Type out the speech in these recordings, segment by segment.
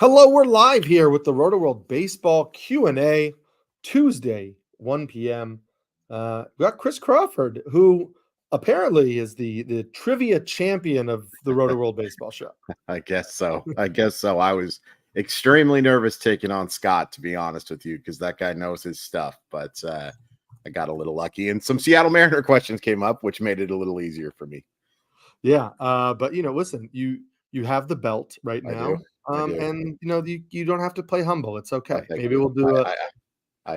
Hello, we're live here with the Rotoworld Baseball Q&A, Tuesday, 1 p.m. We got Chris Crawford, who apparently is the trivia champion of the Rotoworld Baseball Show. I guess so. I was extremely nervous taking on Scott, to be honest with you, because that guy knows his stuff. But I got a little lucky, and some Seattle Mariner questions came up, which made it a little easier for me. Yeah, but listen, you have the belt right now. I do. And you don't have to play humble. It's okay. Maybe we'll do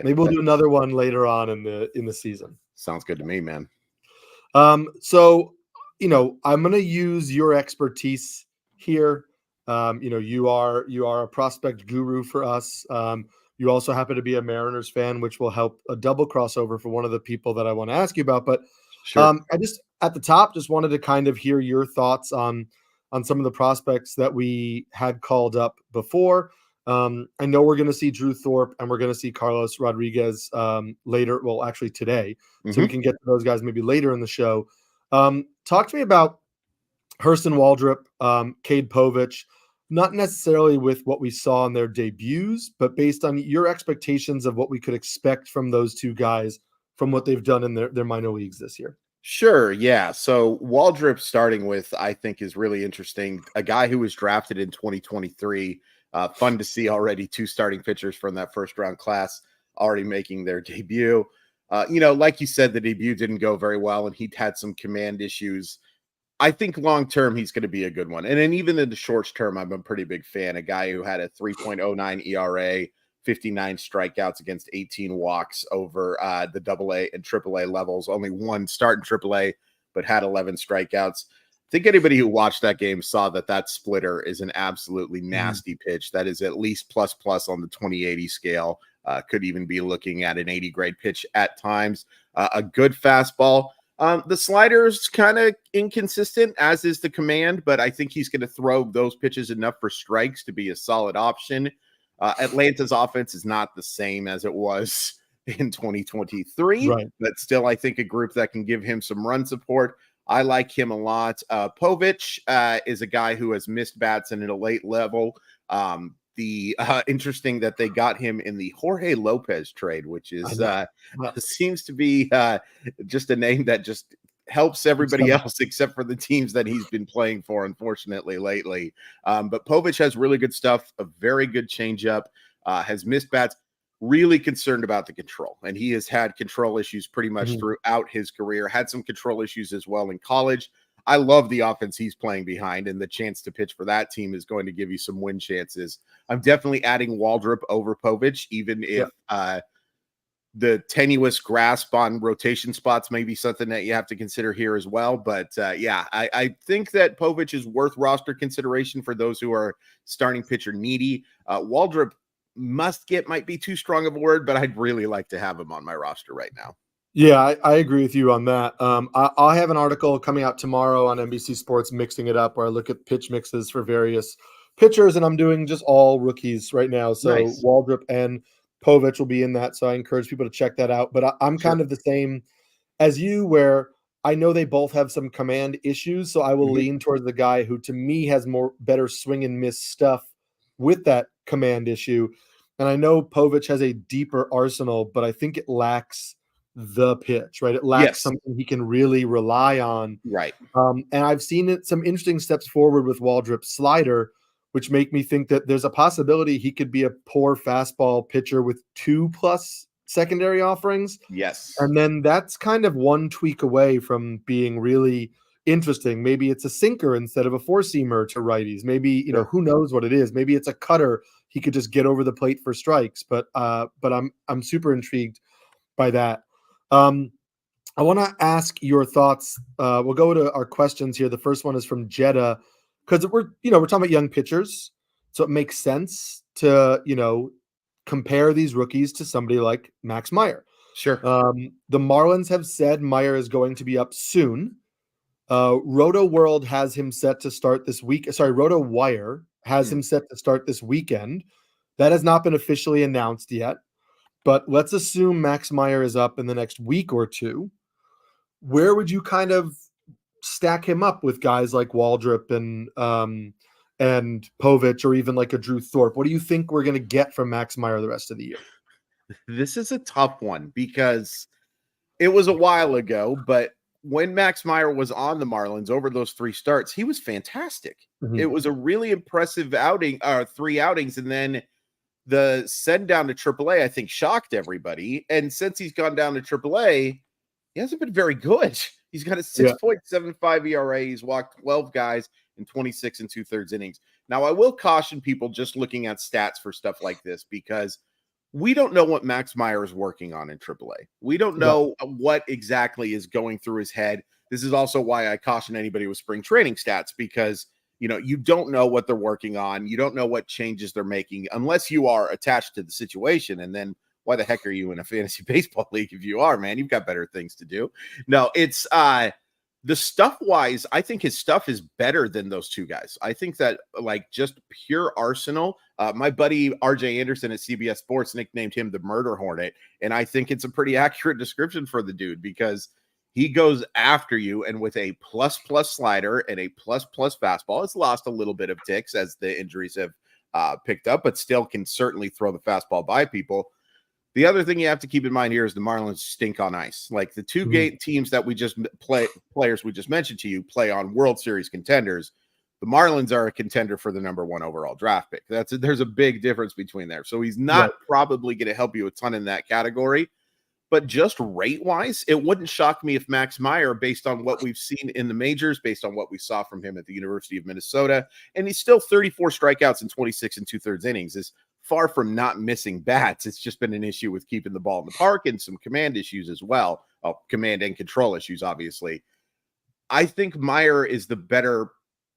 do another one later on in the season. Sounds good to me, man. So I'm going to use your expertise here. You are a prospect guru for us. You also happen to be a Mariners fan, which will help a double crossover for one of the people that I want to ask you about. But sure. I just at the top just wanted to kind of hear your thoughts on some of the prospects that we had called up before. I know we're going to see Drew Thorpe and we're going to see Carlos Rodriguez later. Well, actually today. So we can get to those guys maybe later in the show. Talk to me about Hurston Waldrep, Cade Povich, not necessarily with what we saw in their debuts, but based on your expectations of what we could expect from those two guys from what they've done in their minor leagues this year. Sure, yeah. So Waldrep starting with, I think, is really interesting. A guy who was drafted in 2023. Fun to see already two starting pitchers from that first round class already making their debut. Like you said, the debut didn't go very well, and he'd had some command issues. I think long term he's going to be a good one, and then even in the short term, I'm a pretty big fan. A guy who had a 3.09 ERA. 59 strikeouts against 18 walks over the AA and AAA levels. Only one start in AAA, but had 11 strikeouts. I think anybody who watched that game saw that splitter is an absolutely nasty pitch. That is at least plus on the 2080 scale. Could even be looking at an 80 grade pitch at times. A good fastball. The slider is kind of inconsistent, as is the command, but I think he's going to throw those pitches enough for strikes to be a solid option. Atlanta's offense is not the same as it was in 2023, right? But still, I think a group that can give him some run support. I like him a lot. Povich is a guy who has missed bats in a late level. Interesting that they got him in the Jorge Lopez trade, which is seems to be just a name that just helps everybody else except for the teams that he's been playing for, unfortunately, lately. But Povich has really good stuff, a very good changeup, has missed bats, really concerned about the control. And he has had control issues pretty much throughout his career, had some control issues as well in college. I love the offense he's playing behind, and the chance to pitch for that team is going to give you some win chances. I'm definitely adding Waldrep over Povich, even if the tenuous grasp on rotation spots may be something that you have to consider here as well. But I think that Povich is worth roster consideration for those who are starting pitcher needy. Waldrep might be too strong of a word, but I'd really like to have him on my roster right now. Yeah, I agree with you on that. I'll have an article coming out tomorrow on NBC Sports Mixing It Up, where I look at pitch mixes for various pitchers, and I'm doing just all rookies right now. So nice. Waldrep and Povich will be in that, so I encourage people to check that out. But I'm kind of the same as you, where I know they both have some command issues, so I will lean towards the guy who, to me, has better swing and miss stuff with that command issue. And I know Povich has a deeper arsenal, but I think it lacks the pitch, right? It lacks something he can really rely on, right? And I've seen some interesting steps forward with Waldrep's slider, which make me think that there's a possibility he could be a poor fastball pitcher with 2+ secondary offerings. Yes. And then that's kind of one tweak away from being really interesting. Maybe it's a sinker instead of a 4-seamer to righties. Maybe, who knows what it is. Maybe it's a cutter. He could just get over the plate for strikes. But I'm super intrigued by that. I want to ask your thoughts. We'll go to our questions here. The first one is from Jeddah, because we're talking about young pitchers, so it makes sense to compare these rookies to somebody like Max Meyer. Sure. The Marlins have said Meyer is going to be up soon. Rotoworld has him set to start this week. Sorry, RotoWire has him set to start this weekend. That has not been officially announced yet. But let's assume Max Meyer is up in the next week or two. Where would you kind of stack him up with guys like Waldrep and and Povich or even like a Drew Thorpe? What do you think we're going to get from Max Meyer the rest of the year? This is a tough one because it was a while ago, but when Max Meyer was on the Marlins over those 3 starts, he was fantastic. Mm-hmm. It was a really impressive outing, 3 outings, and then the send down to AAA, I think, shocked everybody. And since he's gone down to AAA, he hasn't been very good. He's got a 6.75 ERA. He's walked 12 guys in 26 and 2/3 innings. Now, I will caution people just looking at stats for stuff like this because we don't know what Max Meyer is working on in AAA. We don't know what exactly is going through his head. This is also why I caution anybody with spring training stats because, you don't know what they're working on. You don't know what changes they're making unless you are attached to the situation. And then why the heck are you in a fantasy baseball league if you are, man? You've got better things to do. No, it's the stuff wise, I think his stuff is better than those 2 guys. I think that like just pure arsenal. My buddy RJ Anderson at CBS Sports nicknamed him the Murder Hornet. And I think it's a pretty accurate description for the dude because he goes after you and with a plus slider and a plus fastball. It's lost a little bit of ticks as the injuries have picked up, but still can certainly throw the fastball by people. The other thing you have to keep in mind here is the Marlins stink on ice. Like the 2 gate teams that we just players we just mentioned to you play on World Series contenders. The Marlins are a contender for the number 1 overall draft pick. There's a big difference between there. So he's not probably going to help you a ton in that category. But just rate-wise, it wouldn't shock me if Max Meyer, based on what we've seen in the majors, based on what we saw from him at the University of Minnesota, and he's still 34 strikeouts in 26 and 2/3 innings, is far from not missing bats. It's just been an issue with keeping the ball in the park and some command issues as well. Oh, command and control issues, obviously. I think Meyer is the better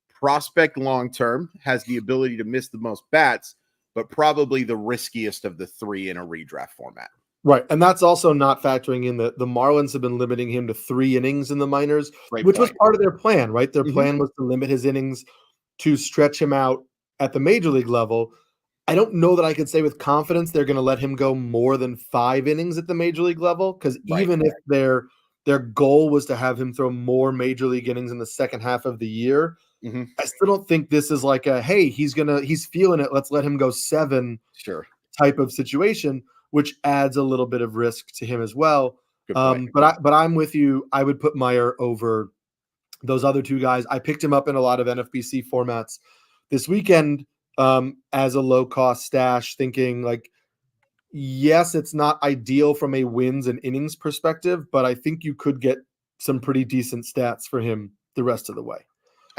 prospect long-term, has the ability to miss the most bats, but probably the riskiest of the 3 in a redraft format. Right. And that's also not factoring in that the Marlins have been limiting him to 3 innings in the minors, which was part of their plan, right? Their plan was to limit his innings to stretch him out at the major league level. I don't know that I could say with confidence they're going to let him go more than 5 innings at the major league level because even if their goal was to have him throw more major league innings in the second half of the year, I still don't think this is like a, hey, he's feeling it, let's let him go 7 type of situation, which adds a little bit of risk to him as well. But I'm with you. I would put Meyer over those other 2 guys. I picked him up in a lot of NFBC formats this weekend as a low-cost stash, thinking like, yes, it's not ideal from a wins and innings perspective, but I think you could get some pretty decent stats for him the rest of the way.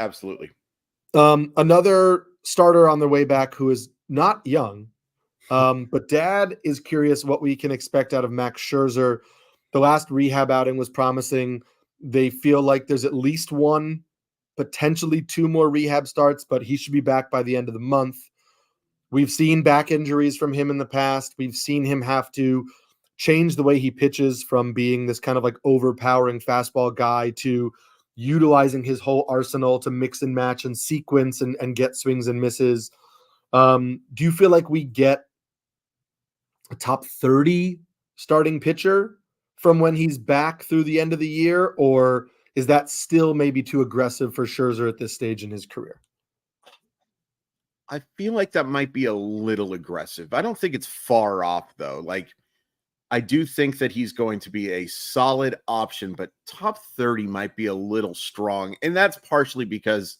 Absolutely. Another starter on their way back who is not young, but Dad is curious what we can expect out of Max Scherzer. The last rehab outing was promising. They feel like there's at least 1, potentially 2 more rehab starts, but he should be back by the end of the month. We've seen back injuries from him in the past. We've seen him have to change the way he pitches from being this kind of like overpowering fastball guy to utilizing his whole arsenal to mix and match and sequence and get swings and misses. Do you feel like we get a top 30 starting pitcher from when he's back through the end of the year, or is that still maybe too aggressive for Scherzer at this stage in his career? I feel like that might be a little aggressive. I don't think it's far off, though. Like, I do think that he's going to be a solid option, but top 30 might be a little strong. And that's partially because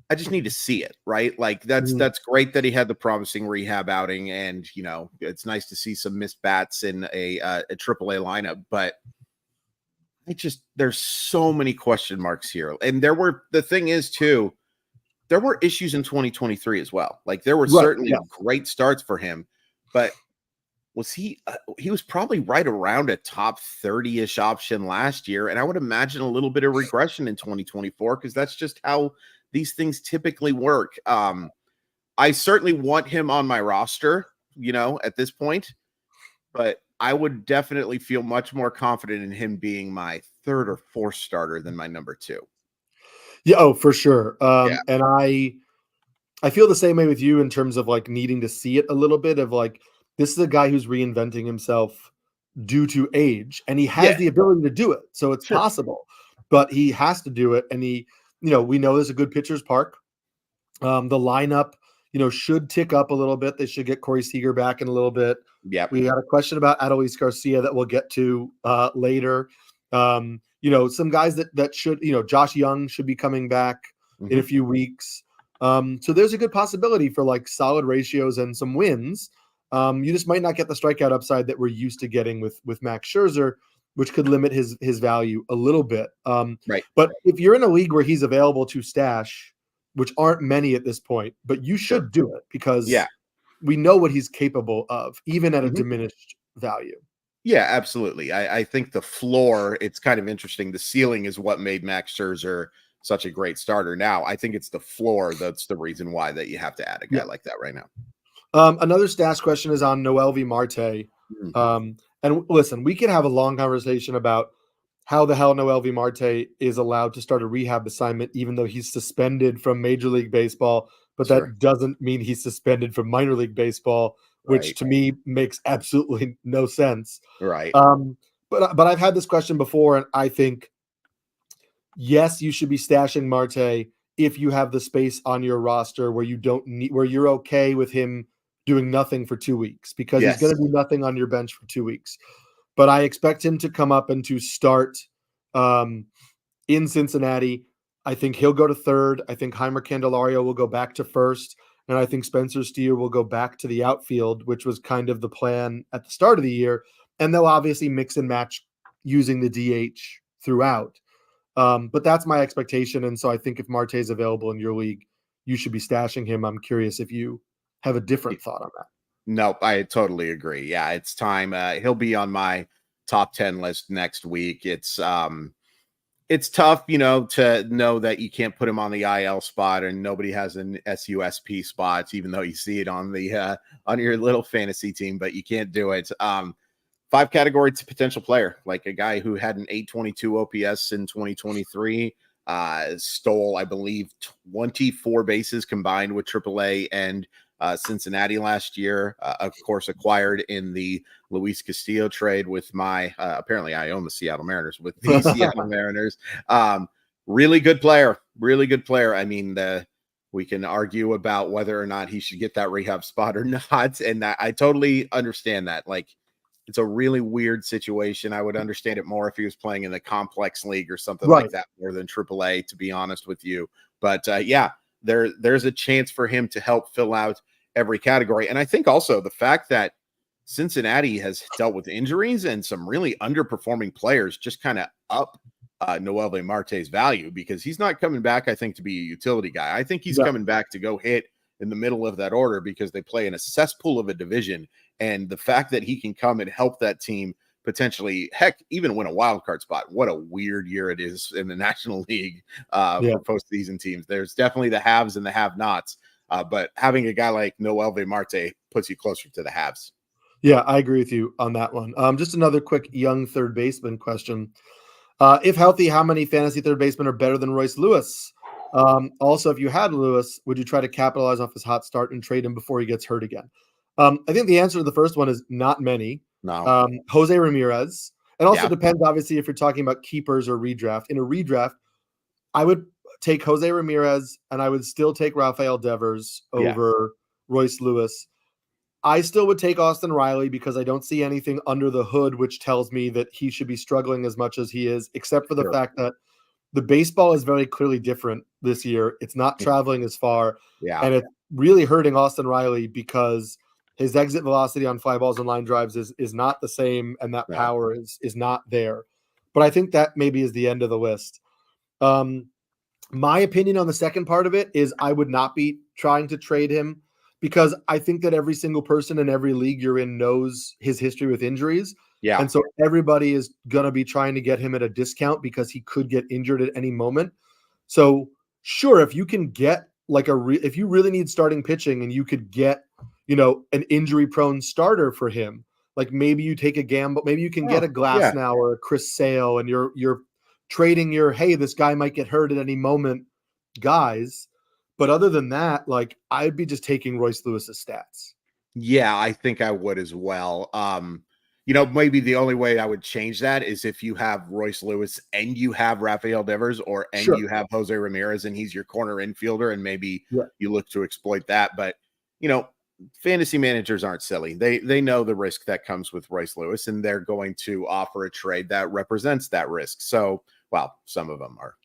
I just need to see it, right? Like that's great that he had the promising rehab outing, and it's nice to see some missed bats in a AAA lineup. But there's so many question marks here, and the thing is too, there were issues in 2023 as well. Like there were certainly great starts for him, but was he was probably right around a top 30-ish option last year, and I would imagine a little bit of regression in 2024 because that's just how these things typically work. I certainly want him on my roster, at this point, but I would definitely feel much more confident in him being my 3rd or 4th starter than my number 2. Yeah, oh, for sure. And I feel the same way with you in terms of like needing to see it a little bit of like, this is a guy who's reinventing himself due to age, and he has the ability to do it. So it's possible, but he has to do it. And we know there's a good pitcher's park. The lineup, should tick up a little bit. They should get Corey Seager back in a little bit. Yeah. We had a question about Adolis Garcia that we'll get to later. Some guys that should, Josh Young should be coming back in a few weeks. So there's a good possibility for like solid ratios and some wins. You just might not get the strikeout upside that we're used to getting with Max Scherzer, which could limit his value a little bit. Right. But if you're in a league where he's available to stash, which aren't many at this point, but you should do it because we know what he's capable of, even at a diminished value. Yeah, absolutely. I think the floor, it's kind of interesting. The ceiling is what made Max Scherzer such a great starter. Now, I think it's the floor that's the reason why that you have to add a guy like that right now. Another stash question is on Noelvi Marte. And listen, we can have a long conversation about how the hell Noelvi Marte is allowed to start a rehab assignment, even though he's suspended from Major League Baseball. But that doesn't mean he's suspended from minor league baseball, which to me makes absolutely no sense. Right. But I've had this question before, and I think, yes, you should be stashing Marte if you have the space on your roster where you're okay with him doing nothing for 2 weeks, because he's going to do nothing on your bench for 2 weeks. But I expect him to come up and to start in Cincinnati. I think he'll go to third. I think Heimer Candelario will go back to first. And I think Spencer Steer will go back to the outfield, which was kind of the plan at the start of the year. And they'll obviously mix and match using the DH throughout. But that's my expectation. And so I think if Marte is available in your league, you should be stashing him. I'm curious if you have a different thought on that. Nope, I totally agree. Yeah, it's time. He'll be on my top 10 list next week. It's tough, to know that you can't put him on the IL spot and nobody has an SUSP spot, even though you see it on the on your little fantasy team, but you can't do it. 5 category to potential player, like a guy who had an 822 OPS in 2023, stole, I believe, 24 bases combined with AAA and Cincinnati last year, of course, acquired in the Luis Castillo trade with my, apparently I own the Seattle Mariners with the Seattle Mariners. Really good player. I mean, we can argue about whether or not he should get that rehab spot or not. And I totally understand that. Like, it's a really weird situation. I would understand it more if he was playing in the complex league or something like that more than AAA, to be honest with you. But there's a chance for him to help fill out every category. And I think also the fact that Cincinnati has dealt with injuries and some really underperforming players just kind of up Noelvi Marte's value, because he's not coming back, I think, to be a utility guy. I think he's coming back to go hit in the middle of that order, because they play in a cesspool of a division. And the fact that he can come and help that team potentially, heck, even win a wild card spot. What a weird year it is in the National League for postseason teams. There's definitely the haves and the have-nots, but having a guy like Noelvi Marte puts you closer to the haves. Yeah, I agree with you on that one. Just another quick young third baseman question. If healthy, how many fantasy third basemen are better than Royce Lewis? Also, if you had Lewis, would you try to capitalize off his hot start and trade him before he gets hurt again? I think the answer to the first one is not many. No. Jose Ramirez. It also depends, obviously, if you're talking about keepers or redraft. In a redraft, I would take Jose Ramirez, and I would still take Rafael Devers over Royce Lewis. I still would take Austin Riley, because I don't see anything under the hood which tells me that he should be struggling as much as he is, except for the fact that the baseball is very clearly different this year. It's not traveling as far, and it's really hurting Austin Riley because his exit velocity on fly balls and line drives is not the same, and that power is not there. But I think that maybe is the end of the list. My opinion on the second part of it is I would not be trying to trade him, because I think that every single person in every league you're in knows his history with injuries. Yeah. And so everybody is going to be trying to get him at a discount because he could get injured at any moment. So sure, if you can get like if you really need starting pitching and you could get, an injury prone starter for him, like maybe you take a gamble, maybe you can get a Glass now or a Chris Sale, and you're trading hey, this guy might get hurt at any moment guys. But other than that, like, I'd be just taking Royce Lewis's stats. Yeah, I think I would as well. Maybe the only way I would change that is if you have Royce Lewis and you have Rafael Devers and you have Jose Ramirez and he's your corner infielder, and maybe you look to exploit that. But, fantasy managers aren't silly. They know the risk that comes with Royce Lewis, and they're going to offer a trade that represents that risk. So, well, some of them are,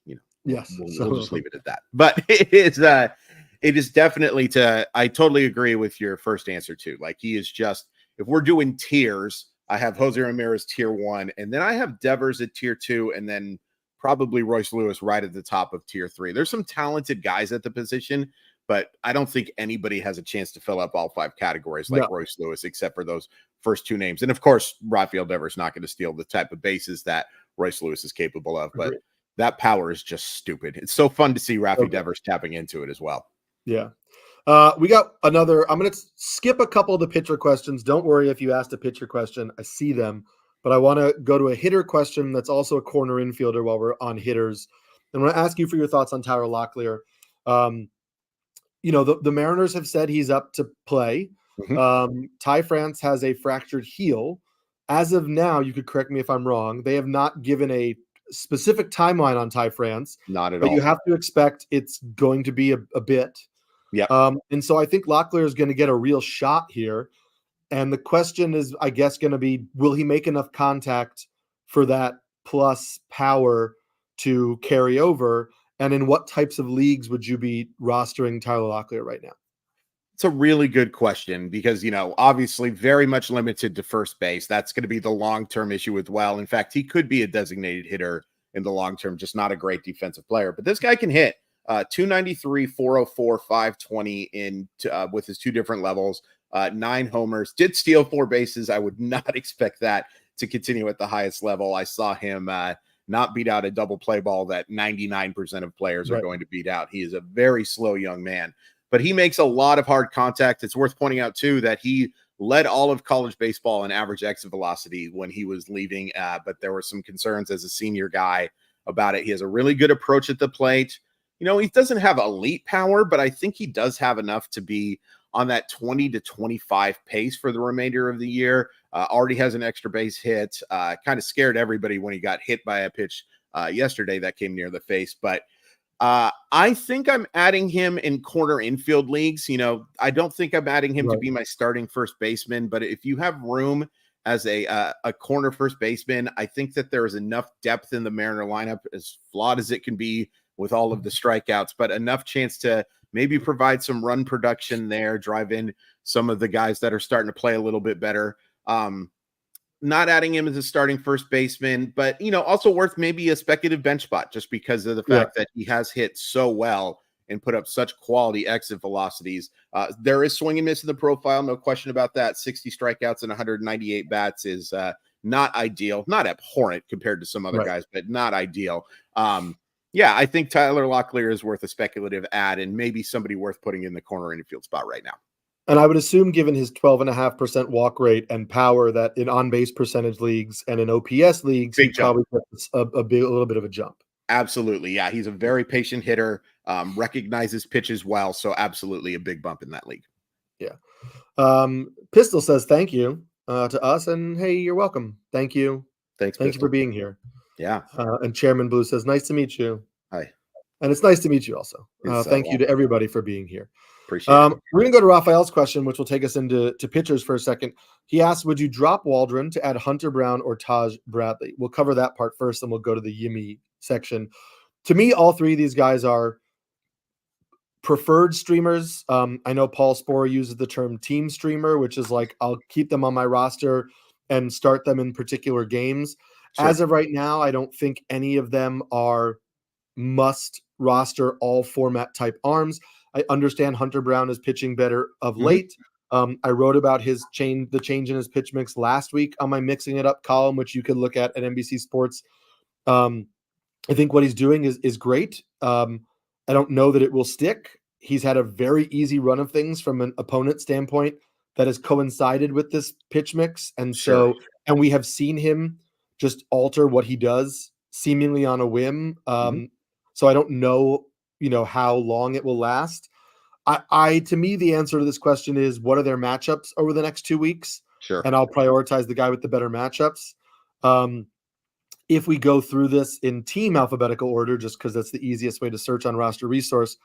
yes, we'll just leave it at that. But it is definitely I totally agree with your first answer too. Like, he is just, if we're doing tiers, I have Jose Ramirez tier 1, and then I have Devers at tier 2, and then probably Royce Lewis right at the top of tier 3. There's some talented guys at the position, but I don't think anybody has a chance to fill up all 5 categories like Royce Lewis, except for those first 2 names. And of course, Rafael Devers not going to steal the type of bases that Royce Lewis is capable of, but that power is just stupid. It's so fun to see Rafael Devers tapping into it as well. Yeah. We got another. I'm going to skip a couple of the pitcher questions. Don't worry if you asked a pitcher question. I see them, but I want to go to a hitter question that's also a corner infielder while we're on hitters. And I want to ask you for your thoughts on Tyler Locklear. The Mariners have said he's up to play. Ty France has a fractured heel. As of now, you could correct me if I'm wrong, they have not given a specific timeline on Ty France. Not at all. But you have to expect it's going to be a bit. Yeah. And so I think Locklear is going to get a real shot here. And the question is, I guess, going to be, will he make enough contact for that plus power to carry over? And in what types of leagues would you be rostering Tyler Locklear right now? It's a really good question because, obviously very much limited to first base. That's going to be the long-term issue with Well. In fact, he could be a designated hitter in the long term, just not a great defensive player. But this guy can hit. 293, 404, 520 with his 2 different levels, 9 homers, did steal 4 bases. I would not expect that to continue at the highest level. I saw him not beat out a double play ball that 99% of players are going to beat out. He is a very slow young man, but he makes a lot of hard contact. It's worth pointing out too that he led all of college baseball in average exit velocity when he was leaving, but there were some concerns as a senior guy about it. He has a really good approach at the plate. He doesn't have elite power, but I think he does have enough to be on that 20 to 25 pace for the remainder of the year. Already has an extra base hit. Kind of scared everybody when he got hit by a pitch yesterday that came near the face. But I think I'm adding him in corner infield leagues. I don't think I'm adding him to be my starting first baseman, but if you have room as a corner first baseman, I think that there is enough depth in the Mariner lineup, as flawed as it can be with all of the strikeouts, but enough chance to maybe provide some run production there, drive in some of the guys that are starting to play a little bit better. Not adding him as a starting first baseman, but, also worth maybe a speculative bench spot just because of the fact that he has hit so well and put up such quality exit velocities. There is swing and miss in the profile, no question about that. 60 strikeouts and 198 bats is not ideal, not abhorrent compared to some other guys, but not ideal. I think Tyler Locklear is worth a speculative add and maybe somebody worth putting in the corner infield spot right now. And I would assume, given his 12.5% walk rate and power, that in on-base percentage leagues and in OPS leagues, he probably gets a little bit of a jump. Absolutely. Yeah, he's a very patient hitter, recognizes pitches well, so absolutely a big bump in that league. Yeah. Pistol says thank you to us, and hey, you're welcome. Thank you. Thank you for being here. Yeah. And Chairman Blue says, nice to meet you. Hi. And it's nice to meet you also. Thank you to everybody for being here. Appreciate it. We're going to go to Raphael's question, which will take us into pitchers for a second. He asked, would you drop Waldron to add Hunter Brown or Taj Bradley? We'll cover that part first, and we'll go to the Yimmy section. To me, all 3 of these guys are preferred streamers. I know Paul Sporer uses the term team streamer, which is like, I'll keep them on my roster and start them in particular games. Sure. As of right now, I don't think any of them are must roster all format type arms. I understand Hunter Brown is pitching better of late. I wrote about the change in his pitch mix last week on my Mixing It Up column, which you can look at NBC Sports. I think what he's doing is great. I don't know that it will stick. He's had a very easy run of things from an opponent standpoint that has coincided with this pitch mix. And and we have seen him just alter what he does seemingly on a whim. So I don't know, how long it will last. To me, the answer to this question is, what are their matchups over the next 2 weeks? Sure. and I'll prioritize the guy with the better matchups. If we go through this in team alphabetical order, just because that's the easiest way to search on Roster Resource,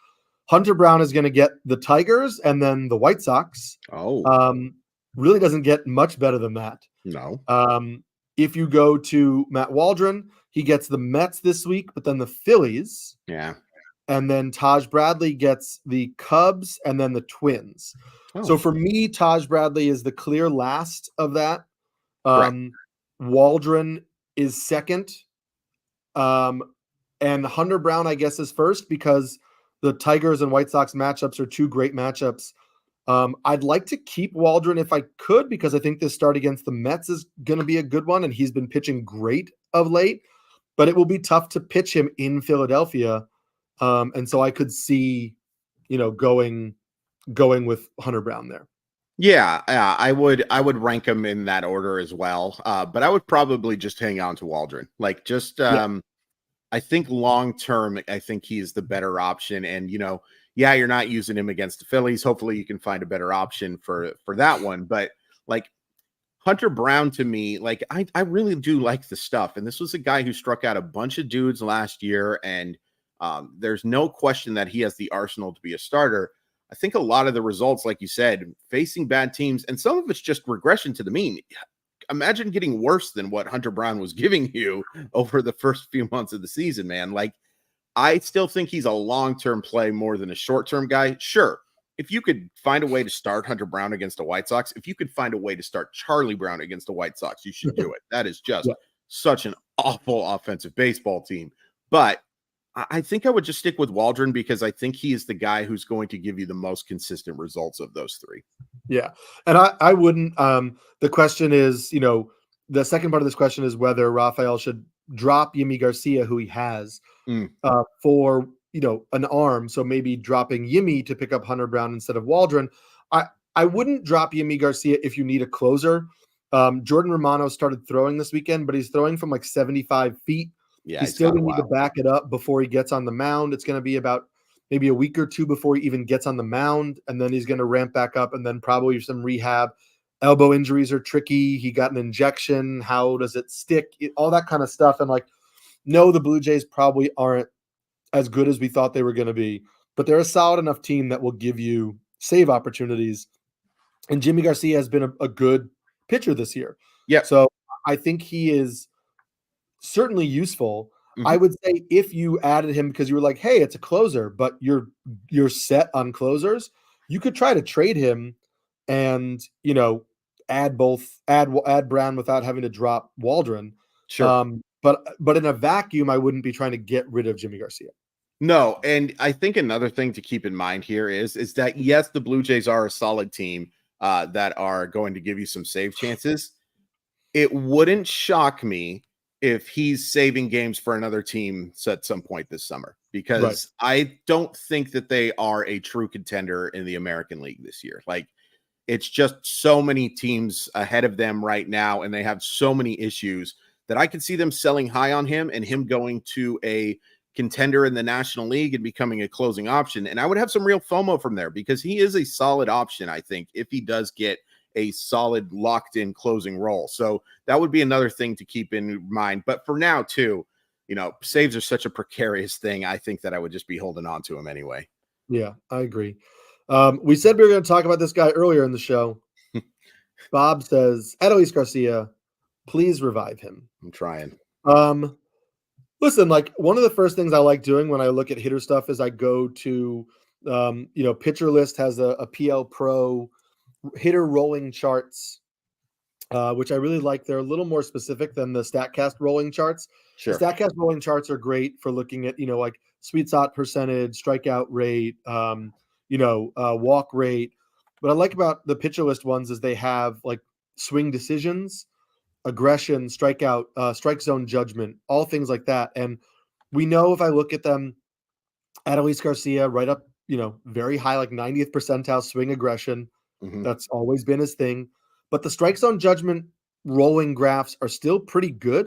Hunter Brown is going to get the Tigers and then the White Sox. Really doesn't get much better than that. No. If you go to Matt Waldron, he gets the Mets this week, but then the Phillies. Yeah. And then Taj Bradley gets the Cubs and then the Twins. So for me, Taj Bradley is the clear last of that. Waldron is second. And Hunter Brown, I guess, is first because the Tigers and White Sox matchups are two great matchups. I'd like to keep Waldron if I could, because I think this start against the Mets is going to be a good one, and he's been pitching great of late, but it will be tough to pitch him in Philadelphia. And so I could see, going with Hunter Brown there. Yeah, I would rank him in that order as well. But I would probably just hang on to Waldron. I think long term, I think he's the better option. And you're not using him against the Phillies. Hopefully you can find a better option for that one. But Hunter Brown, to me, I really do like the stuff. And this was a guy who struck out a bunch of dudes last year. And there's no question that he has the arsenal to be a starter. I think a lot of the results, like you said, facing bad teams, and some of it's just regression to the mean. Imagine getting worse than what Hunter Brown was giving you over the first few months of the season, man. I still think he's a long-term play more than a short-term guy. Sure, if you could find a way to start Hunter Brown against the White Sox, if you could find a way to start Charlie Brown against the White Sox, you should do it. That is just such an awful offensive baseball team. But I think I would just stick with Waldron because I think he is the guy who's going to give you the most consistent results of those three. Yeah. And I wouldn't, the question is, the second part of this question is whether Rafael should drop Yimi Garcia, who he has, for, an arm. So maybe dropping Yimi to pick up Hunter Brown instead of Waldron. I wouldn't drop Yimi Garcia if you need a closer. Jordan Romano started throwing this weekend, but he's throwing from 75 feet. Yeah, he's still going to need to back it up before he gets on the mound. It's going to be about maybe a week or two before he even gets on the mound, and then he's going to ramp back up, and then probably some rehab. Elbow injuries are tricky. He got an injection. How does it stick? All that kind of stuff. And no, the Blue Jays probably aren't as good as we thought they were going to be, but they're a solid enough team that will give you save opportunities. And Jimmy Garcia has been a good pitcher this year. Yeah. So I think he is certainly useful. Mm-hmm. I would say if you added him because you were like, hey, it's a closer, but you're set on closers, you could try to trade him and, add Brown without having to drop Waldron. Sure. But in a vacuum, I wouldn't be trying to get rid of Jimmy Garcia. No. And I think another thing to keep in mind here is that, yes, the Blue Jays are a solid team that are going to give you some save chances. It wouldn't shock me if he's saving games for another team at some point this summer, because I don't think that they are a true contender in the American League this year. It's just so many teams ahead of them right now, and they have so many issues that I could see them selling high on him and him going to a contender in the National League and becoming a closing option. And I would have some real FOMO from there because he is a solid option, I think, if he does get a solid locked-in closing role. So that would be another thing to keep in mind. But for now, too, saves are such a precarious thing. I think that I would just be holding on to him anyway. Yeah, I agree. We said we were going to talk about this guy earlier in the show. Bob says, Adolis Garcia, please revive him. I'm trying. Listen, one of the first things I like doing when I look at hitter stuff is I go to, Pitcher List has a PL Pro hitter rolling charts, which I really like. They're a little more specific than the StatCast rolling charts. Sure. The StatCast rolling charts are great for looking at, sweet spot percentage, strikeout rate, walk rate. What I like about the Pitcher List ones is they have swing decisions, aggression, strikeout, strike zone judgment, all things like that. And we know if I look at them, Adolis Garcia right up, very high, 90th percentile swing aggression. Mm-hmm. That's always been his thing. But the strike zone judgment rolling graphs are still pretty good.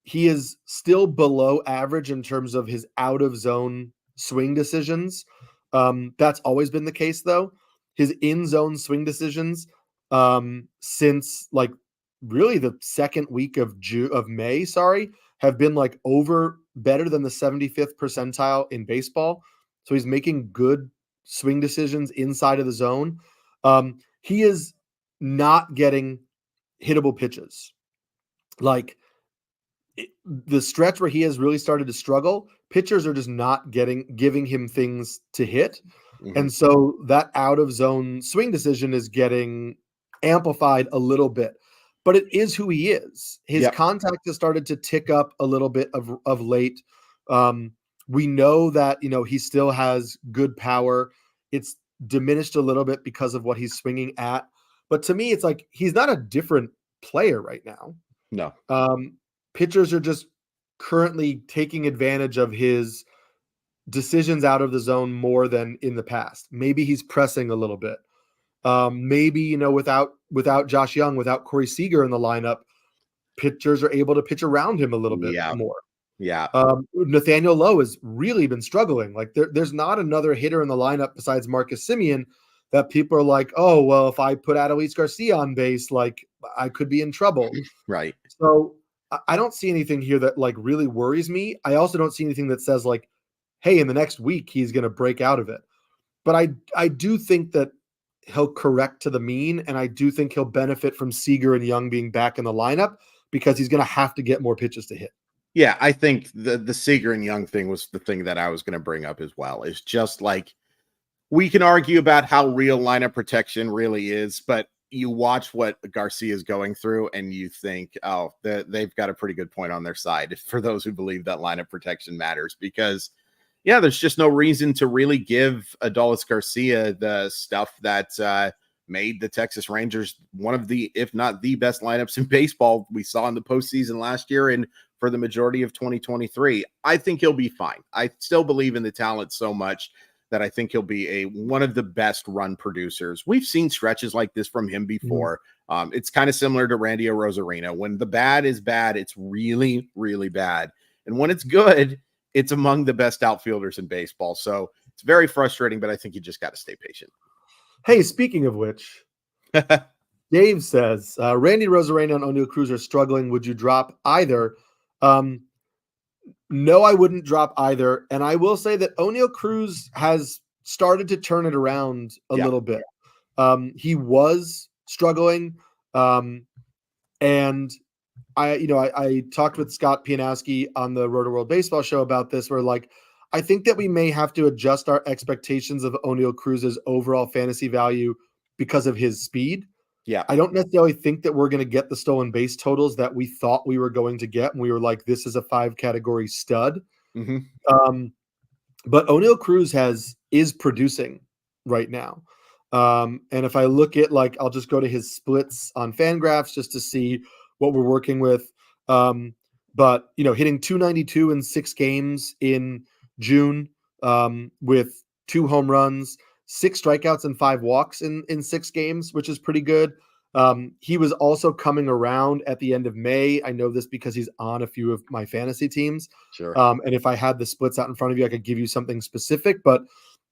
He is still below average in terms of his out of zone swing decisions. That's always been the case, though. His in zone swing decisions since like really the second week of May, have been like better than the 75th percentile in baseball. So he's making good swing decisions inside of the zone. He is not getting hittable pitches. Like the stretch where he has really started to struggle, pitchers are just not giving him things to hit. Mm-hmm. And so that out of zone swing decision is getting amplified a little bit, but it is who he is. His contact has started to tick up a little bit of late. We know that, he still has good power. It's diminished a little bit because of what he's swinging at. But to me, it's like, he's not a different player right now. No. Pitchers are just currently taking advantage of his decisions out of the zone more than in the past. Maybe he's pressing a little bit. Maybe, without Josh Young, without Corey Seager in the lineup, pitchers are able to pitch around him a little bit more. Yeah. Nathaniel Lowe has really been struggling. Like there's not another hitter in the lineup besides Marcus Semien that people are like, oh, well, if I put Adolis Garcia on base, like I could be in trouble. Right. So I don't see anything here that like really worries me. I also don't see anything that says like, hey, in the next week, he's going to break out of it. But I do think that he'll correct to the mean. And I do think he'll benefit from Seager and Young being back in the lineup because he's going to have to get more pitches to hit. Yeah, I think the Seager and Young thing was the thing that I was going to bring up as well. It's just like, we can argue about how real lineup protection really is, but you watch what Garcia is going through and you think, oh, they've got a pretty good point on their side for those who believe that lineup protection matters, because there's just no reason to really give Adolis Garcia the stuff that made the Texas Rangers one of the, if not the best lineups in baseball we saw in the postseason last year and for the majority of 2023. I think he'll be fine. I still believe in the talent so much that I think he'll be one of the best run producers. We've seen stretches like this from him before. Mm-hmm. It's kind of similar to Randy Arozarena. When the bad is bad, it's really, really bad. And when it's good, it's among the best outfielders in baseball. So it's very frustrating, but I think you just got to stay patient. Hey, speaking of which, Dave says, Randy Arozarena and Oneil Cruz are struggling. Would you drop either? No, I wouldn't drop either. And I will say that Oneil Cruz has started to turn it around a little bit. He was struggling. And I talked with Scott Pianowski on the Rotoworld Baseball show about this, where like, I think that we may have to adjust our expectations of Oneil Cruz's overall fantasy value because of his speed. Yeah. I don't necessarily think that we're going to get the stolen base totals that we thought we were going to get. And we were like, this is a 5-category stud. Mm-hmm. But Oneil Cruz is producing right now. And if I look at I'll just go to his splits on Fangraphs just to see what we're working with. But hitting 292 in 6 games in June, with 2 home runs, 6 strikeouts and 5 walks in 6 games, which is pretty good. He was also coming around at the end of May. I know this because he's on a few of my fantasy teams. Sure. And if I had the splits out in front of you, I could give you something specific, but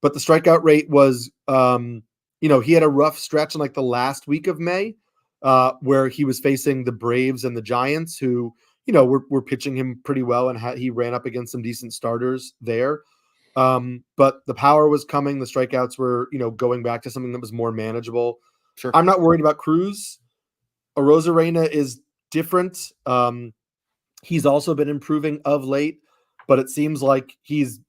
the strikeout rate was, he had a rough stretch in the last week of May, where he was facing the Braves and the Giants, who, were pitching him pretty well, and he ran up against some decent starters there. But the power was coming. The strikeouts were, going back to something that was more manageable. Sure. I'm not worried about Cruz. Arozarena is different. He's also been improving of late, but it seems like he's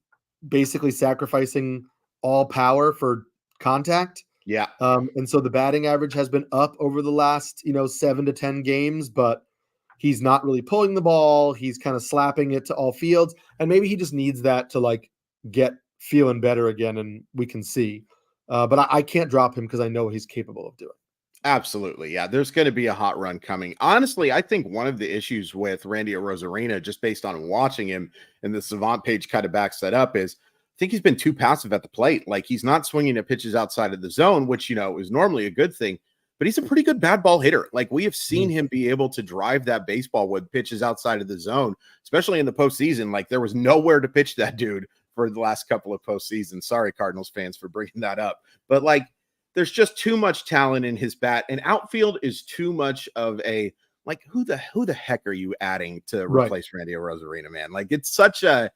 basically sacrificing all power for contact. Yeah. And so the batting average has been up over the last, 7 to 10 games, but he's not really pulling the ball. He's kind of slapping it to all fields. And maybe he just needs that to get feeling better again, and we can see. But I can't drop him because I know what he's capable of doing. Absolutely. Yeah. There's going to be a hot run coming. Honestly, I think one of the issues with Randy Arozarena, just based on watching him, and the Savant page kind of backs that up, is I think he's been too passive at the plate. He's not swinging at pitches outside of the zone, which, is normally a good thing, but he's a pretty good bad ball hitter. We have seen him be able to drive that baseball with pitches outside of the zone, especially in the postseason. There was nowhere to pitch that dude for the last couple of postseasons. Sorry, Cardinals fans, for bringing that up. But there's just too much talent in his bat, and outfield is too much of a, like, who the heck are you adding to replace Randy Arozarena, man? Like, it's such a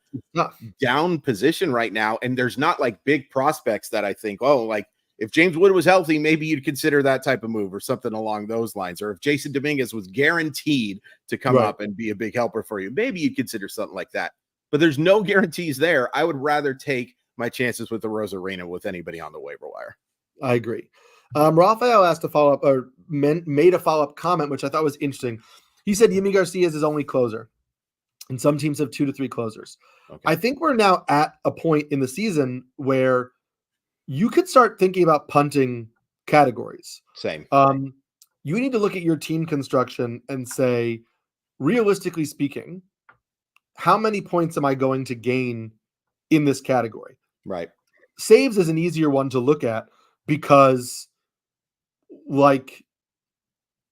down position right now, and there's not like big prospects that I think, oh, like if James Wood was healthy, maybe you'd consider that type of move or something along those lines. Or if Jason Dominguez was guaranteed to come up and be a big helper for you, maybe you'd consider something like that. But there's no guarantees there. I would rather take my chances with the Arozarena with anybody on the waiver wire. I agree. Rafael asked a follow-up, or made a follow-up comment, which I thought was interesting. He said Yimi Garcia is his only closer, and some teams have 2 to 3 closers. Okay. I think we're now at a point in the season where you could start thinking about punting categories. Same. You need to look at your team construction and say, realistically speaking, how many points am I going to gain in this category? Right. Saves is an easier one to look at because, like,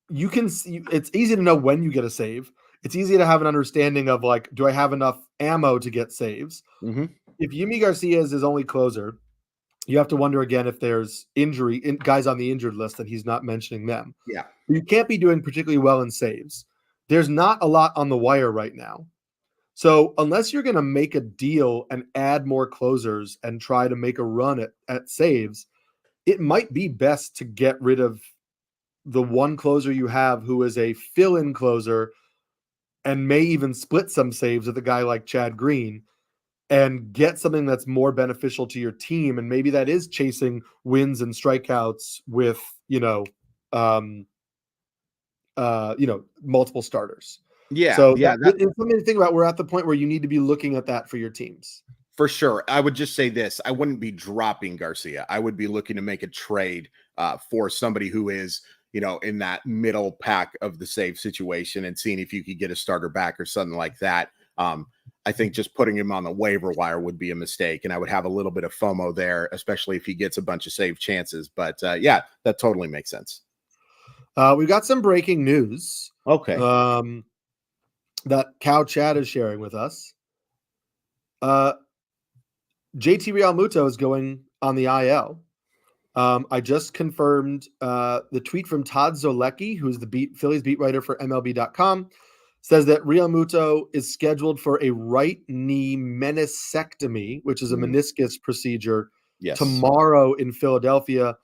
you can see, it's easy to know when you get a save. It's easy to have an understanding of, like, do I have enough ammo to get saves? Mm-hmm. If Yimi Garcia is his only closer, you have to wonder again if there's guys on the injured list and he's not mentioning them. Yeah. You can't be doing particularly well in saves. There's not a lot on the wire right now. So unless you're going to make a deal and add more closers and try to make a run at saves, it might be best to get rid of the one closer you have who is a fill-in closer and may even split some saves with a guy like Chad Green and get something that's more beneficial to your team. And maybe that is chasing wins and strikeouts with, multiple starters. Yeah. So yeah, it's something to think about. We're at the point where you need to be looking at that for your teams. For sure. I would just say this. I wouldn't be dropping Garcia. I would be looking to make a trade for somebody who is, in that middle pack of the save situation and seeing if you could get a starter back or something like that. I think just putting him on the waiver wire would be a mistake, and I would have a little bit of FOMO there, especially if he gets a bunch of save chances. But yeah, that totally makes sense. We've got some breaking news. Okay. That Cow Chad is sharing with us. JT Realmuto is going on the IL. I just confirmed the tweet from Todd Zolecki, who's the Phillies beat writer for MLB.com, says that Realmuto is scheduled for a right knee meniscectomy, which is a meniscus procedure, tomorrow in Philadelphia.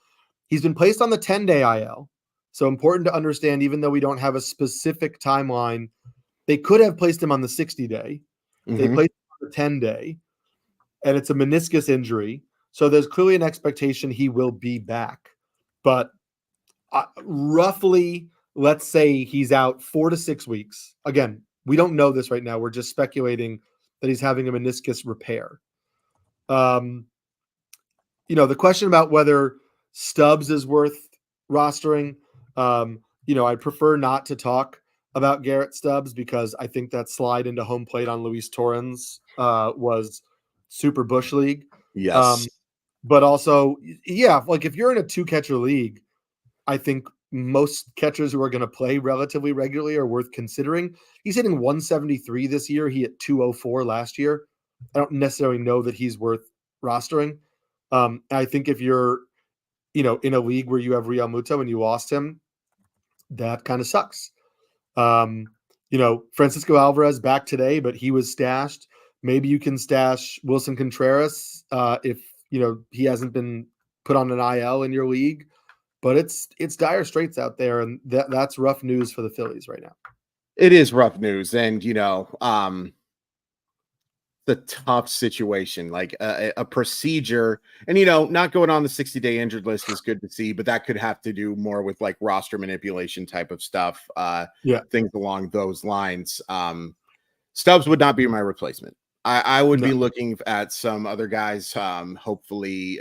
He's been placed on the 10-day IL. So important to understand, even though we don't have a specific timeline, they could have placed him on the 60-day. They placed him on the 10-day, and it's a meniscus injury. So there's clearly an expectation he will be back. But roughly, let's say he's out 4 to 6 weeks. Again, we don't know this right now. We're just speculating that he's having a meniscus repair. The question about whether Stubbs is worth rostering, I'd prefer not to talk about Garrett Stubbs because I think that slide into home plate on Luis Torrens was super Bush League. Yes. But also, yeah, like if you're in a 2-catcher league, I think most catchers who are going to play relatively regularly are worth considering. He's hitting 173 this year. He hit 204 last year. I don't necessarily know that he's worth rostering. I think if you're, in a league where you have Realmuto and you lost him, that kind of sucks. Francisco Alvarez back today, but he was stashed. Maybe you can stash Wilson Contreras if he hasn't been put on an IL in your league. But it's dire straits out there, and that's rough news for the Phillies right now. It is rough news, and the tough situation, like a procedure, and not going on the 60-day injured list is good to see, but that could have to do more with like roster manipulation type of stuff, things along those lines. Stubbs would not be my replacement. I would be looking at some other guys. Hopefully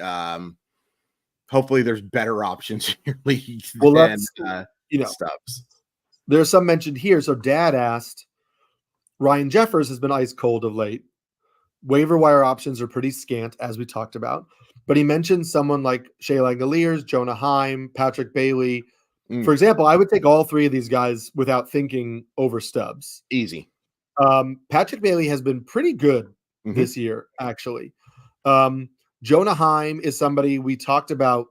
there's better options in your league than Stubbs. There's some mentioned here. So Dad asked, Ryan Jeffers has been ice cold of late. Waiver wire options are pretty scant, as we talked about. But he mentioned someone like Shea Langoliers, Jonah Heim, Patrick Bailey. For example, I would take all 3 of these guys without thinking over Stubbs. Easy. Patrick Bailey has been pretty good this year, actually. Jonah Heim is somebody we talked about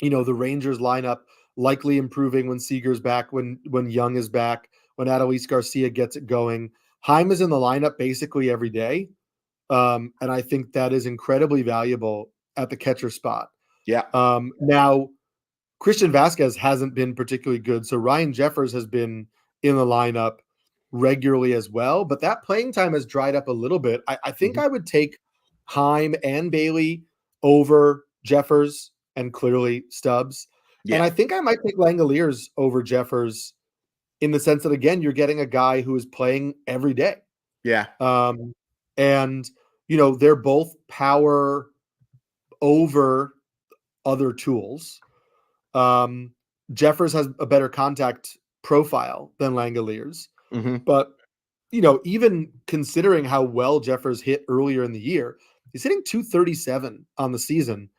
the Rangers lineup likely improving when Seager's back, when Young is back, when Adolis Garcia gets it going. Heim is in the lineup basically every day. And I think that is incredibly valuable at the catcher spot. Yeah. Now, Christian Vasquez hasn't been particularly good, so Ryan Jeffers has been in the lineup regularly as well, but that playing time has dried up a little bit. I think I would take Heim and Bailey over Jeffers and clearly Stubbs. Yeah. And I think I might take Langoliers over Jeffers in the sense that, again, you're getting a guy who is playing every day. Yeah. And, they're both power over other tools. Jeffers has a better contact profile than Langoliers. But, even considering how well Jeffers hit earlier in the year, he's hitting 237 on the season.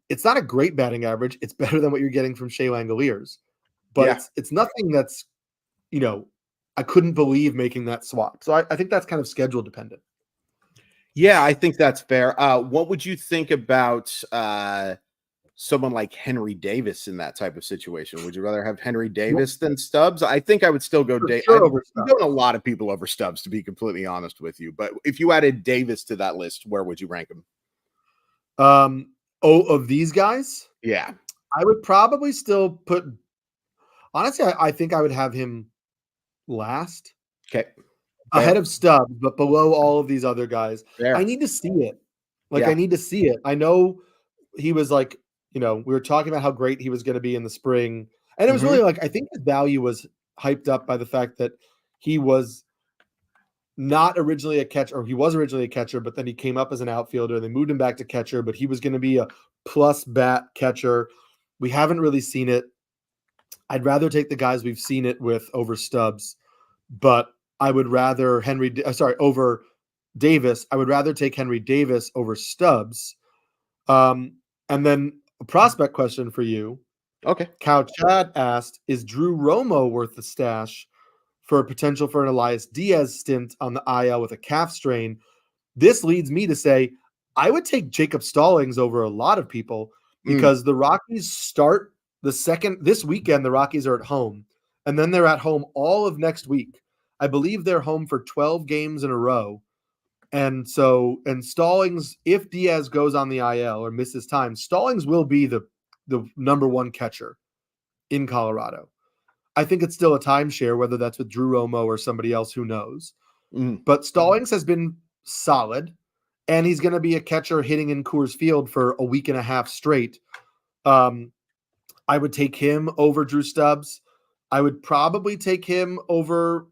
It's not a great batting average. It's better than what you're getting from Shea Langoliers. But it's nothing that's, I couldn't believe making that swap. So I think that's kind of schedule dependent. Yeah, I think that's fair. What would you think about someone like Henry Davis in that type of situation? Would you rather have Henry Davis than Stubbs? I think I would still go Davis. Sure, I'm going a lot of people over Stubbs, to be completely honest with you. But if you added Davis to that list, where would you rank him? Of these guys? Yeah. I would probably still put, honestly, I think I would have him last. Okay. Ahead of Stubbs, but below all of these other guys. Fair. I need to see it. I need to see it. I know he was we were talking about how great he was going to be in the spring. And it was really I think his value was hyped up by the fact that he was not originally a catcher, or he was originally a catcher, but then he came up as an outfielder. They moved him back to catcher, but he was going to be a plus bat catcher. We haven't really seen it. I'd rather take the guys we've seen it with over Stubbs, but I would rather over Davis. I would rather take Henry Davis over Stubbs. And then a prospect question for you. Okay. Cow Chad asked, is Drew Romo worth the stash for a potential for an Elias Diaz stint on the IL with a calf strain? This leads me to say I would take Jacob Stallings over a lot of people because the Rockies start this weekend. The Rockies are at home, and then they're at home all of next week. I believe they're home for 12 games in a row. And Stallings, if Diaz goes on the IL or misses time, Stallings will be the number one catcher in Colorado. I think it's still a timeshare, whether that's with Drew Romo or somebody else, who knows. But Stallings has been solid, and he's going to be a catcher hitting in Coors Field for a week and a half straight. I would take him over Drew Stubbs. I would probably take him over,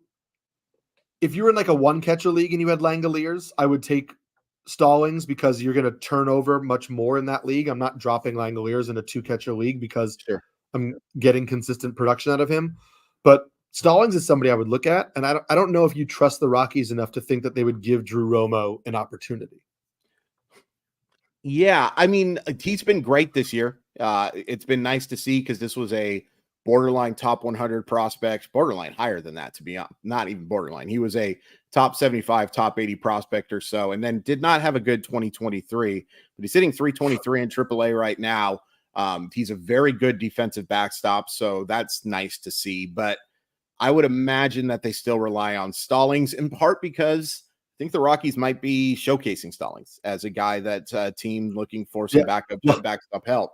if you were in a one catcher league and you had Langoliers, I would take Stallings because you're going to turn over much more in that league. I'm not dropping Langoliers in a two catcher league because I'm getting consistent production out of him. But Stallings is somebody I would look at, and I don't know if you trust the Rockies enough to think that they would give Drew Romo an opportunity. Yeah, I mean, he's been great this year. It's been nice to see because this was a borderline top 100 prospect, borderline higher than that, to be honest, not even borderline. He was a top 75, top 80 prospect or so, and then did not have a good 2023, but he's hitting 323 in AAA right now. He's a very good defensive backstop, so that's nice to see. But I would imagine that they still rely on Stallings, in part because I think the Rockies might be showcasing Stallings as a guy that team looking for some backstop help,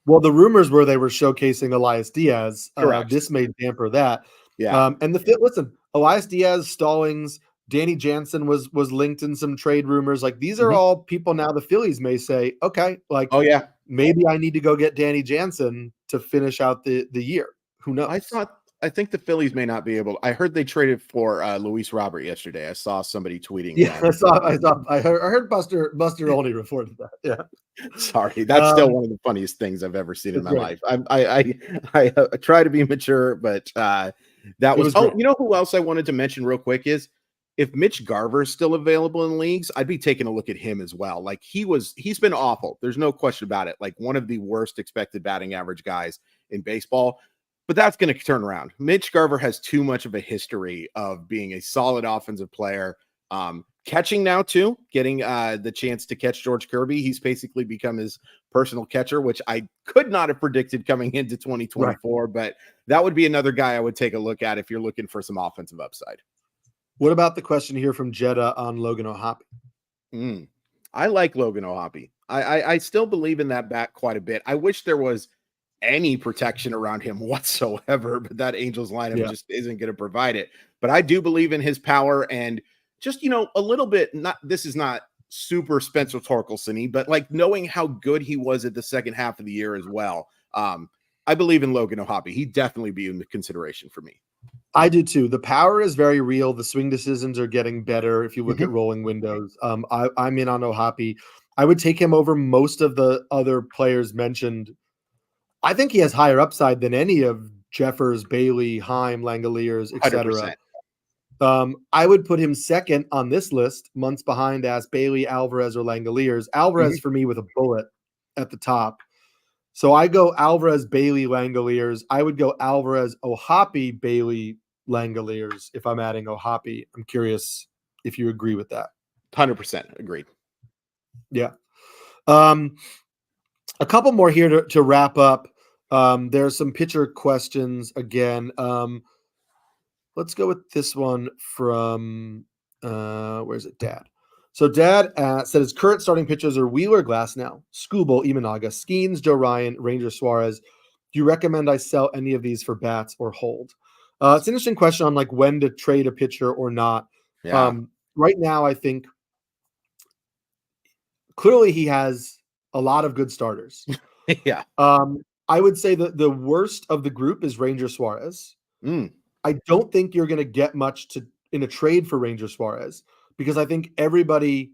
Well, the rumors were they were showcasing Elias Diaz. This may damper that. Yeah. And listen, Elias Diaz, Stallings, Danny Jansen was linked in some trade rumors. These are all people now the Phillies may say, okay, maybe I need to go get Danny Jansen to finish out the year. Who knows? I think the Phillies may not be able to. I heard they traded for Luis Robert yesterday. I saw somebody tweeting. Yeah, I heard Buster Olney reported that. Yeah. Sorry, that's still one of the funniest things I've ever seen in my life. I try to be mature, but that was. Oh, you know who else I wanted to mention real quick is if Mitch Garver is still available in leagues, I'd be taking a look at him as well. He's been awful. There's no question about it. One of the worst expected batting average guys in baseball. But that's going to turn around. Mitch Garver has too much of a history of being a solid offensive player, catching now too, getting the chance to catch George Kirby. He's basically become his personal catcher, which I could not have predicted coming into 2024, right. But that would be another guy I would take a look at if you're looking for some offensive upside. What about the question here from Jeddah on Logan O'Hoppe? I like Logan O'Hoppe. I still believe in that bat quite a bit. I wish there was any protection around him whatsoever, but that Angels lineup just isn't going to provide it. But I do believe in his power and just, a little bit, this is not super Spencer Torkelson-y, but like knowing how good he was at the second half of the year as well. I believe in Logan O'Hoppe. He'd definitely be in the consideration for me. I do too. The power is very real. The swing decisions are getting better. If you look at rolling windows, I'm in on O'Hoppe. I would take him over most of the other players mentioned. I think he has higher upside than any of Jeffers, Bailey, Heim, Langoliers, etc. I would put him second on this list, months behind as Bailey, Alvarez, or Langoliers. Alvarez for me with a bullet at the top. So I go Alvarez, Bailey, Langoliers. I would go Alvarez, O'Hoppe, Bailey, Langoliers if I'm adding O'Hoppe. I'm curious if you agree with that. 100% agreed. Yeah. A couple more here to wrap up. There's some pitcher questions again. Let's go with this one from, where's it, Dad? So Dad said his current starting pitchers are Wheeler, Glasnow, Skubal, Imanaga, Skeens, Joe Ryan, Ranger Suarez. Do you recommend I sell any of these for bats or hold? It's an interesting question on like when to trade a pitcher or not. Yeah. Right now, I think clearly he has a lot of good starters. Yeah. I would say that the worst of the group is Ranger Suarez. I don't think you're going to get much in a trade for Ranger Suarez because I think everybody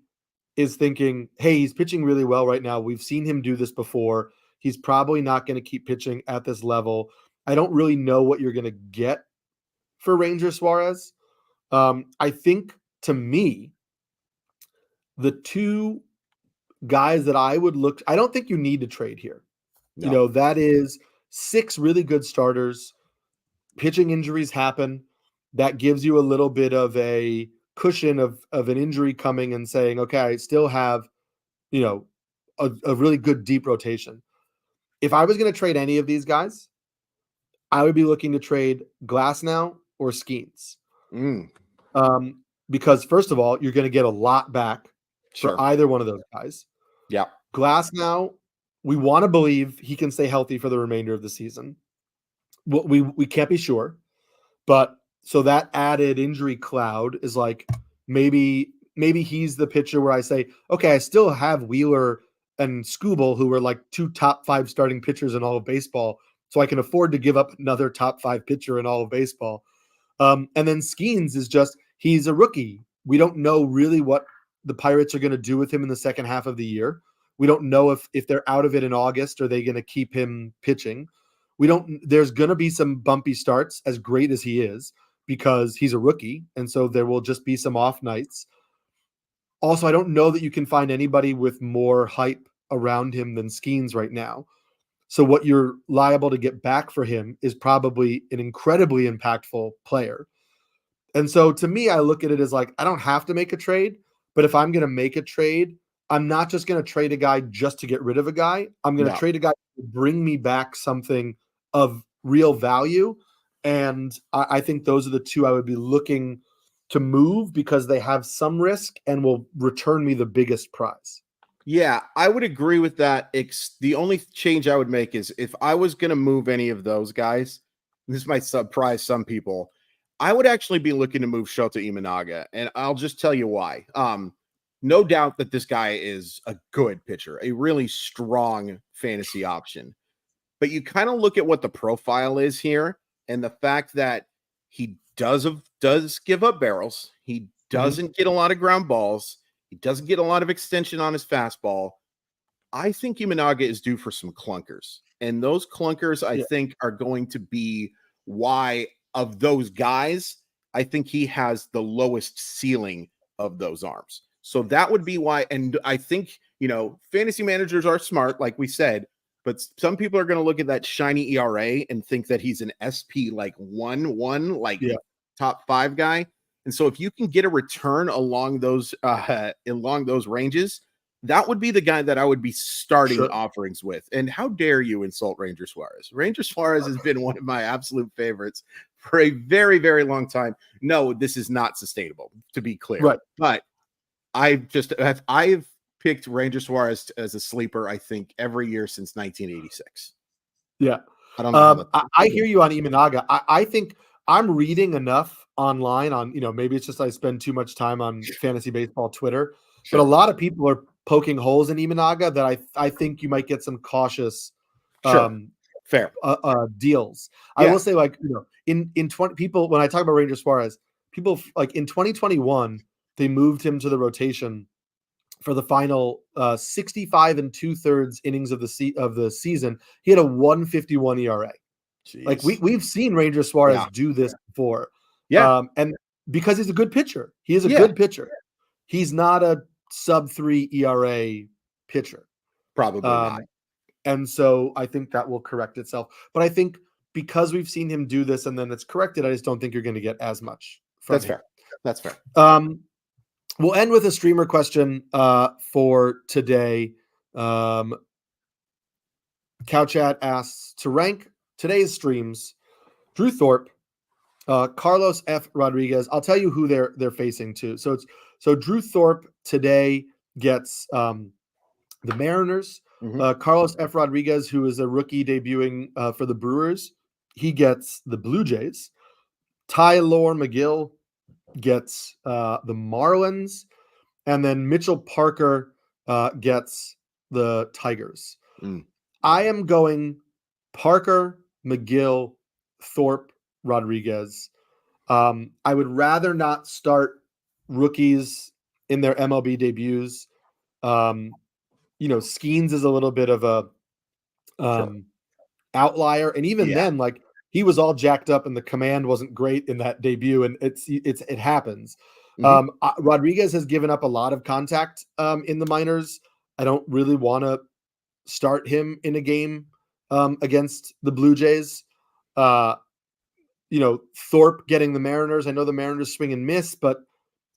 is thinking, hey, he's pitching really well right now. We've seen him do this before. He's probably not going to keep pitching at this level. I don't really know what you're going to get for Ranger Suarez. I think, to me, the two guys that I would look – I don't think you need to trade here. No. That is 6 really good starters. Pitching injuries happen. That gives you a little bit of a cushion of an injury coming and saying, okay, I still have, a really good deep rotation. If I was going to trade any of these guys, I would be looking to trade Glasnow or Skeens. Because first of all, you're going to get a lot back for either one of those guys. Yeah. Glasnow, we want to believe he can stay healthy for the remainder of the season. We can't be sure, but so that added injury cloud is like maybe he's the pitcher where I say, okay, I still have Wheeler and Skubal, who were like 2 top 5 starting pitchers in all of baseball, so I can afford to give up another top 5 pitcher in all of baseball. And then Skeens is just he's a rookie. We don't know really what the Pirates are going to do with him in the second half of the year. We don't know if they're out of it in August, are they going to keep him pitching? There's going to be some bumpy starts, as great as he is, because he's a rookie. And so there will just be some off nights. Also, I don't know that you can find anybody with more hype around him than Skeens right now. So what you're liable to get back for him is probably an incredibly impactful player. And so to me, I look at it as like, I don't have to make a trade, but if I'm going to make a trade, I'm not just going to trade a guy just to get rid of a guy. I'm going to trade a guy to bring me back something of real value. And I think those are the two I would be looking to move because they have some risk and will return me the biggest prize. Yeah, I would agree with that. The only change I would make is if I was going to move any of those guys, this might surprise some people, I would actually be looking to move Shota Imanaga. And I'll just tell you why. No doubt that this guy is a good pitcher, a really strong fantasy option. But you kind of look at what the profile is here and the fact that he does give up barrels. He doesn't get a lot of ground balls. He doesn't get a lot of extension on his fastball. I think Imanaga is due for some clunkers. And those clunkers, I think, are going to be why, of those guys, I think he has the lowest ceiling of those arms. So that would be why. And I think, fantasy managers are smart, like we said, but some people are going to look at that shiny ERA and think that he's an SP like 1-1, like top 5 guy. And so if you can get a return along those ranges, that would be the guy that I would be starting offerings with. And how dare you insult Ranger Suarez? Ranger Suarez has been one of my absolute favorites for a very, very long time. No, this is not sustainable, to be clear. Right. But I've picked Ranger Suarez as a sleeper, I think, every year since 1986. Yeah. I don't know. I hear you on Imanaga. I think I'm reading enough online on, maybe it's just I spend too much time on fantasy baseball Twitter, but a lot of people are poking holes in Imanaga that I think you might get some cautious fair deals. I will say, like, in 20 people, when I talk about Ranger Suarez, people like in 2021, they moved him to the rotation for the final 65 2/3 innings of the season. He had a 1.51 ERA. Jeez. Like we've seen Ranger Suarez do this before. Yeah. And because he's a good pitcher, he is a good pitcher. He's not a sub 3 ERA pitcher. Probably not. And so I think that will correct itself. But I think because we've seen him do this and then it's corrected, I just don't think you're going to get as much from him. That's fair. We'll end with a streamer question for today. Cow Chat asks, to rank today's streams, Drew Thorpe, Carlos F. Rodriguez. I'll tell you who they're facing too. So Drew Thorpe today gets the Mariners. Carlos F. Rodriguez, who is a rookie debuting for the Brewers, he gets the Blue Jays. Tyler McGill gets the Marlins, and then Mitchell Parker gets the Tigers. I am going Parker, McGill, Thorpe, Rodriguez. I would rather not start rookies in their MLB debuts. Skeens is a little bit of a outlier, and even then, like, he was all jacked up and the command wasn't great in that debut, and it happens. Rodriguez has given up a lot of contact in the minors. I don't really want to start him in a game against the Blue Jays. Thorpe getting the Mariners. I know the Mariners swing and miss, but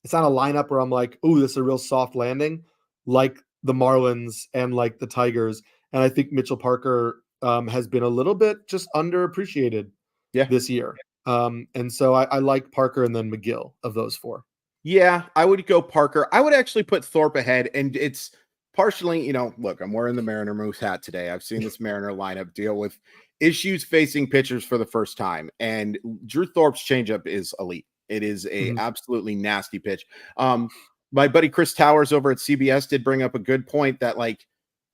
it's not a lineup where I'm like, oh, this is a real soft landing, like the Marlins and like the Tigers. And I think Mitchell Parker has been a little bit just underappreciated this year. And so I like Parker and then McGill of those four. Yeah, I would go Parker. I would actually put Thorpe ahead, and it's partially, look, I'm wearing the Mariner Moose hat today. I've seen this Mariner lineup deal with issues facing pitchers for the first time, and Drew Thorpe's changeup is elite. It is a absolutely nasty pitch. My buddy Chris Towers over at CBS did bring up a good point that, like,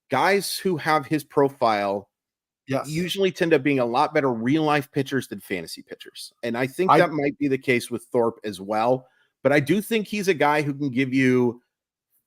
guys who have his profile usually tend up being a lot better real life pitchers than fantasy pitchers. And I think that might be the case with Thorpe as well. But I do think he's a guy who can give you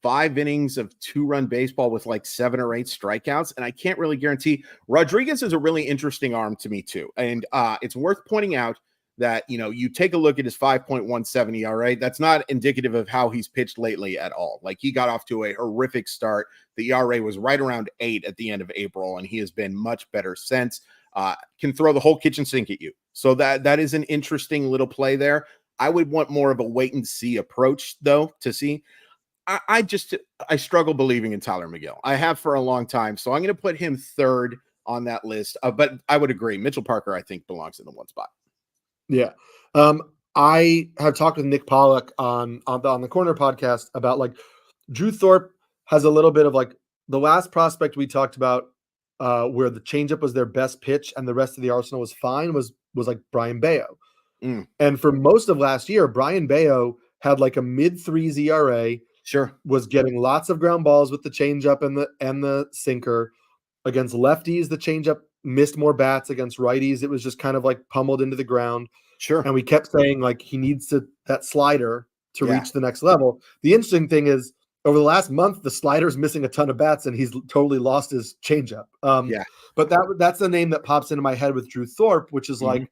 5 innings of 2-run baseball with like 7 or 8 strikeouts. And I can't really guarantee. Rodriguez is a really interesting arm to me too. And it's worth pointing out that, you take a look at his 5.17 ERA. That's not indicative of how he's pitched lately at all. Like, he got off to a horrific start. The ERA was right around 8 at the end of April, and he has been much better since. Can throw the whole kitchen sink at you. So that is an interesting little play there. I would want more of a wait and see approach, though, to see. I struggle believing in Tyler McGill. I have for a long time. So I'm going to put him third on that list. But I would agree. Mitchell Parker, I think, belongs in the 1 spot. Yeah. I have talked with Nick Pollock on the Corner podcast about, like, Drew Thorpe has a little bit of, like, the last prospect we talked about where the changeup was their best pitch and the rest of the arsenal was fine was like Brian Bayo. And for most of last year, Brian Bayo had like a mid-3s ERA. Was getting lots of ground balls with the changeup and the sinker. Against lefties, the changeup missed more bats. Against righties, it was just kind of like pummeled into the ground. And we kept saying, like, he needs that slider to reach the next level. The interesting thing is, over the last month, the slider's missing a ton of bats, and he's totally lost his changeup. But that's the name that pops into my head with Drew Thorpe, which is like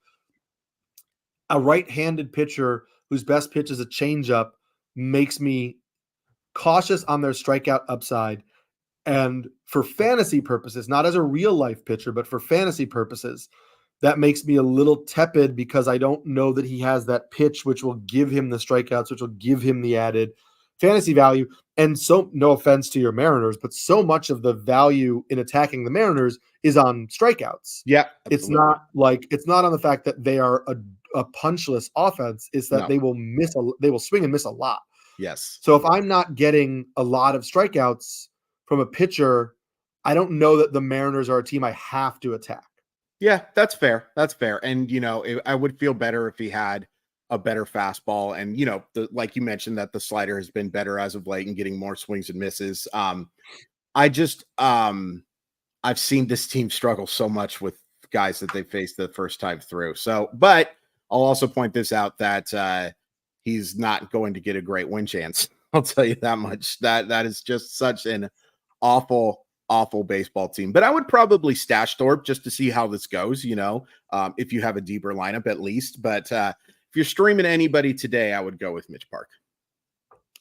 a right-handed pitcher whose best pitch is a changeup makes me cautious on their strikeout upside. And for fantasy purposes, not as a real life pitcher, but for fantasy purposes, that makes me a little tepid because I don't know that he has that pitch which will give him the strikeouts, which will give him the added fantasy value. And so, no offense to your Mariners, but so much of the value in attacking the Mariners is on strikeouts. Yeah, it's absolutely. it's not on the fact that they are a punchless offense. It's that No. they will swing and miss a lot. Yes. So if I'm not getting a lot of strikeouts from a pitcher, I don't know that the Mariners are a team I have to attack. Yeah, that's fair. That's fair. And, I would feel better if he had a better fastball. And, like you mentioned, that the slider has been better as of late and getting more swings and misses. I've seen this team struggle so much with guys that they faced the first time through. So, but I'll also point this out that he's not going to get a great win chance. I'll tell you that much. That is just such an awful baseball team. But I would probably stash Thorpe just to see how this goes, if you have a deeper lineup at least. But if you're streaming anybody today, I would go with Mitch Park.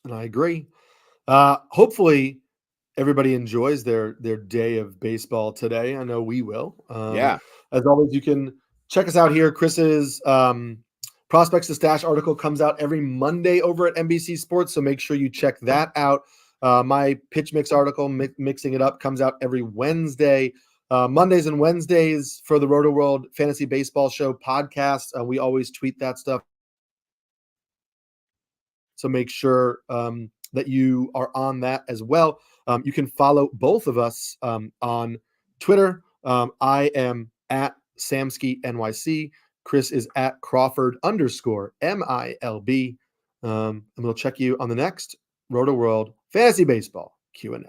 And I agree. Hopefully everybody enjoys their day of baseball today. I know we will. Yeah. As always, you can check us out here. Chris's Prospects to Stash article comes out every Monday over at NBC Sports, so make sure you check that out. My pitch mix article, mixing it up, comes out every Wednesday. Mondays and Wednesdays for the Rotoworld Fantasy Baseball Show podcast. We always tweet that stuff. So make sure that you are on that as well. You can follow both of us on Twitter. I am at Samulski NYC. Chris is at Crawford _MILB. And we'll check you on the next Rotoworld Fantasy Baseball Q&A.